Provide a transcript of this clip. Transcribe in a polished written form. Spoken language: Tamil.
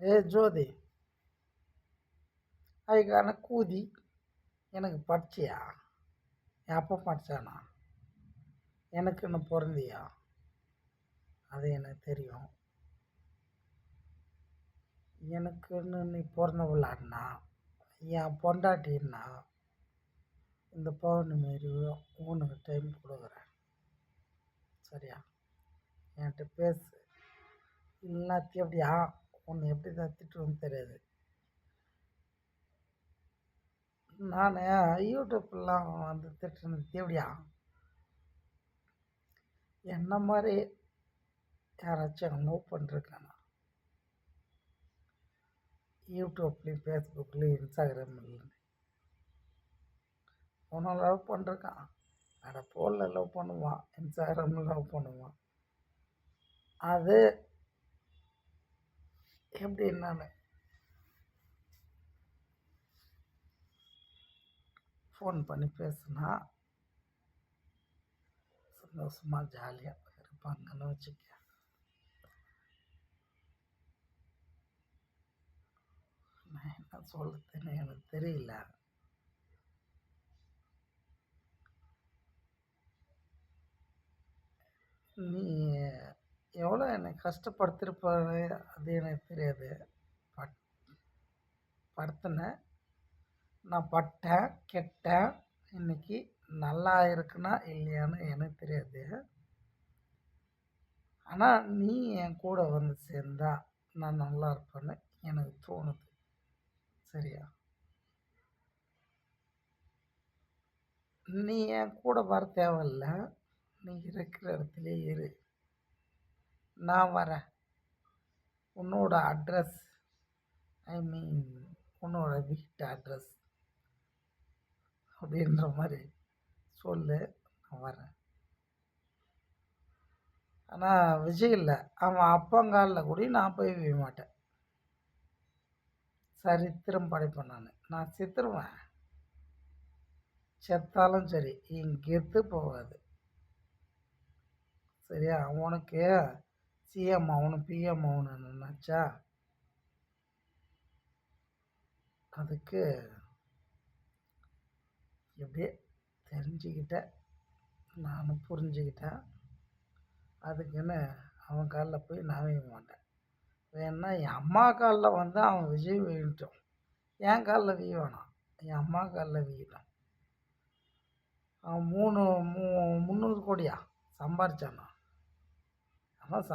ஏ ஜோதி, அதுக்கான கூதி எனக்கு படிச்சியா? என் அப்பா படித்தானா? எனக்குன்னு பிறந்தியா? அது எனக்கு தெரியும். எனக்குன்னு நீ பிறந்தவளான்னா, என் பொண்டாட்டின்னா, இந்த பௌர்ணமி உனக்கு டைம் கொடுக்குறேன். சரியா? என்கிட்ட பேசு. இல்லைன்னா எப்படியா உன்னை எப்படி தான் திட்டுவேன்னு தெரியாது. நான் யூடியூப்லாம் வந்து திட்டுறது எப்படியா? என்ன மாதிரி யாராச்சும் லவ் பண்ணிருக்கானா? யூடியூப்லேயும் ஃபேஸ்புக்லேயும் இன்ஸ்டாகிராம்லேயும் அவனை லவ் பண்ணிருக்கான். அட ஃபோனில் லவ் பண்ணுவான், இன்ஸ்டாகிராமில் லவ் பண்ணுவான். அது எப்படின்னானு ஃபோன் பண்ணி பேசுனா சந்தோஷமாக ஜாலியாக இருப்பாங்கன்னு வச்சுக்க. நான் என்ன சொல்கிறதுன்னு எனக்கு தெரியல. நீ எவ்வளோ என்னை கஷ்டப்படுத்திருப்பாரு அது எனக்கு தெரியாது. பட் படுத்தினேன், நான் பட்டேன், கெட்டேன். இன்னைக்கு நல்லா இருக்குன்னா இல்லையான்னு எனக்கு தெரியாது. ஆனால் நீ என் கூட வந்து சேர்ந்தா நான் நல்லா இருப்பேன்னு எனக்கு தோணுது. சரியா? நீ என் கூட வர தேவையில்ல. நீ இருக்கிற இடத்துலயே இரு. நான் வரேன். உன்னோட அட்ரஸ், ஐ மீன் உன்னோட வீட்டு அட்ரஸ் அப்படின்ற மாதிரி சொல்லு, நான் வரேன். ஆனால் விஜய் இல்லை, அவன் அப்பங்காலில் கூட நான் போய் வைக்க மாட்டேன். சரித்திரம் படைப்பேன். நான் செத்துருவேன். செத்தாலும் சரி என் கெத்து போகாது. சரியா? உனக்கு சிஎம் ஆகணும், பிஎம் ஆகணும்னு நினச்சா அதுக்கு எப்படியே தெரிஞ்சுக்கிட்டேன், நானும் புரிஞ்சுக்கிட்டேன். அதுக்குன்னு அவன் காலில் போய் நான் வைக்க மாட்டேன். வேணா என் அம்மா காலில் வந்து அவன் விஜய் வீழட்டும், என் காலில் வீ வேணாம், என் அம்மா காலில் வீழட்டும். அவன் 300 கோடியா சம்பாரிச்சானா? அவன்